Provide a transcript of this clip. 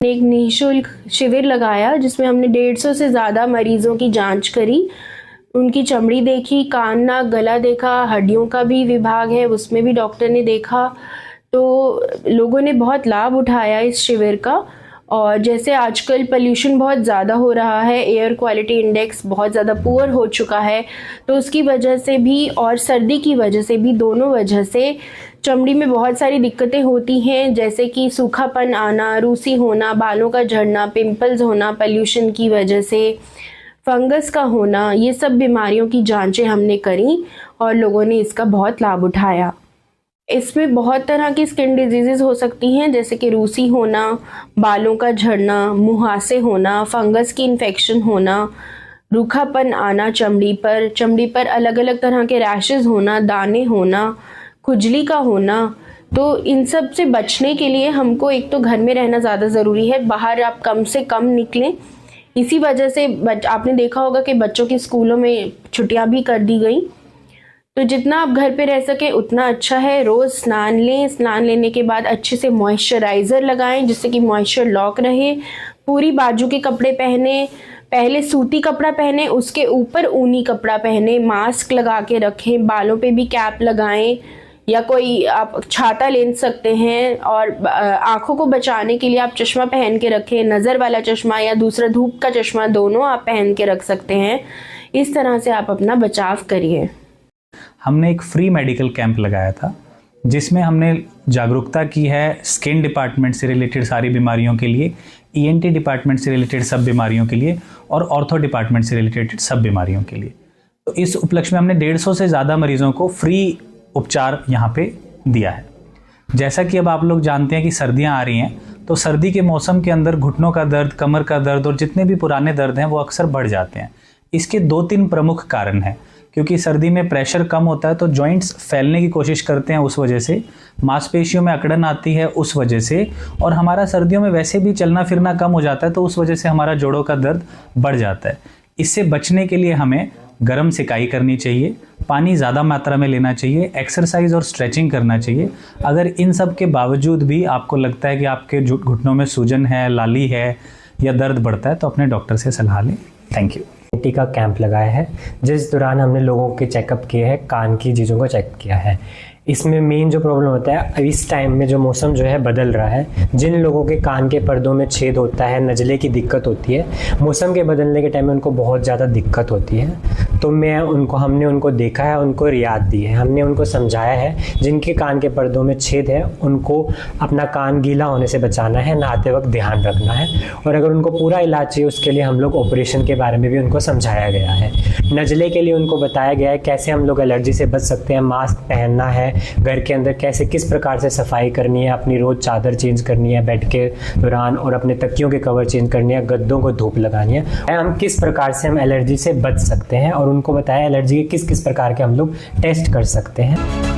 एक निःशुल्क शिविर लगाया जिसमें हमने 150 से ज़्यादा मरीजों की जांच करी, उनकी चमड़ी देखी, कान नाक गला देखा, हड्डियों का भी विभाग है उसमें भी डॉक्टर ने देखा। तो लोगों ने बहुत लाभ उठाया इस शिविर का। और जैसे आजकल पोल्यूशन बहुत ज़्यादा हो रहा है, एयर क्वालिटी इंडेक्स बहुत ज़्यादा पुअर हो चुका है, तो उसकी वजह से भी और सर्दी की वजह से भी, दोनों वजह से चमड़ी में बहुत सारी दिक्कतें होती हैं, जैसे कि सूखापन आना, रूसी होना, बालों का झड़ना, पिंपल्स होना पोल्यूशन की वजह से, फंगस का होना। ये सब बीमारियों की जांचें हमने करी और लोगों ने इसका बहुत लाभ उठाया। इसमें बहुत तरह की स्किन डिजीज़ेज़ हो सकती हैं, जैसे कि रूसी होना, बालों का झड़ना, मुहासे होना, फंगस की इन्फेक्शन होना, रूखापन आना चमड़ी पर अलग अलग तरह के रैशेज़ होना, दाने होना, खुजली का होना। तो इन सब से बचने के लिए हमको एक तो घर में रहना ज़्यादा ज़रूरी है, बाहर आप कम से कम निकलें। इसी वजह से आपने देखा होगा कि बच्चों की स्कूलों में छुट्टियां भी कर दी गई। तो जितना आप घर पे रह सके उतना अच्छा है। रोज़ स्नान लें, स्नान लेने के बाद अच्छे से मॉइस्चराइज़र लगाएं जिससे कि मॉइस्चर लॉक रहे। पूरी बाजू के कपड़े पहने, पहले सूती कपड़ा पहने, उसके ऊपर ऊनी कपड़ा पहने, मास्क लगा के रखें, बालों पे भी कैप लगाएं या कोई आप छाता ले सकते हैं। और आँखों को बचाने के लिए आप चश्मा पहन के रखें, नज़र वाला चश्मा या दूसरा धूप का चश्मा, दोनों आप पहन के रख सकते हैं। इस तरह से आप अपना बचाव करिए। हमने एक फ्री मेडिकल कैंप लगाया था जिसमें हमने जागरूकता की है स्किन डिपार्टमेंट से रिलेटेड सारी बीमारियों के लिए, ईएनटी डिपार्टमेंट से रिलेटेड सब बीमारियों के लिए और ऑर्थो डिपार्टमेंट से रिलेटेड सब बीमारियों के लिए। तो इस उपलक्ष्य में हमने 150 से ज़्यादा मरीजों को फ्री उपचार यहाँ पे दिया है। जैसा कि अब आप लोग जानते हैं कि सर्दियाँ आ रही हैं, तो सर्दी के मौसम के अंदर घुटनों का दर्द, कमर का दर्द और जितने भी पुराने दर्द हैं वो अक्सर बढ़ जाते हैं। इसके 2-3 प्रमुख कारण हैं। क्योंकि सर्दी में प्रेशर कम होता है तो जॉइंट्स फैलने की कोशिश करते हैं, उस वजह से मांसपेशियों में अकड़न आती है, उस वजह से, और हमारा सर्दियों में वैसे भी चलना फिरना कम हो जाता है तो उस वजह से हमारा जोड़ों का दर्द बढ़ जाता है। इससे बचने के लिए हमें गर्म सिकाई करनी चाहिए, पानी ज़्यादा मात्रा में लेना चाहिए, एक्सरसाइज और स्ट्रेचिंग करना चाहिए। अगर इन सब के बावजूद भी आपको लगता है कि आपके घुटनों में सूजन है, लाली है या दर्द बढ़ता है तो अपने डॉक्टर से सलाह लें। Thank you. ईएनटी का कैंप लगाया है जिस दौरान हमने लोगों के चेकअप किए हैं, कान की चीज़ों को चेक किया है। इसमें मेन जो प्रॉब्लम होता है, इस टाइम में जो मौसम जो है बदल रहा है, जिन लोगों के कान के पर्दों में छेद होता है, नज़ले की दिक्कत होती है, मौसम के बदलने के टाइम में उनको बहुत ज़्यादा दिक्कत होती है। तो हमने उनको देखा है, उनको रियायत दी है, हमने उनको समझाया है जिनके कान के पर्दों में छेद है उनको अपना कान गीला होने से बचाना है, नहाते वक्त ध्यान रखना है। और अगर उनको पूरा इलाज चाहिए उसके लिए हम लोग ऑपरेशन के बारे में भी उनको समझाया गया है। नज़ले के लिए उनको बताया गया है कैसे हम लोग एलर्जी से बच सकते हैं, मास्क पहनना है, घर के अंदर कैसे किस प्रकार से सफाई करनी है, अपनी रोज़ चादर चेंज करनी है बेड के दौरान, और अपने तकियों के कवर चेंज करनी है, गद्दों को धूप लगानी है, हम किस प्रकार से हम एलर्जी से बच सकते हैं, और उनको बताया एलर्जी के किस किस प्रकार के हम लोग टेस्ट कर सकते हैं।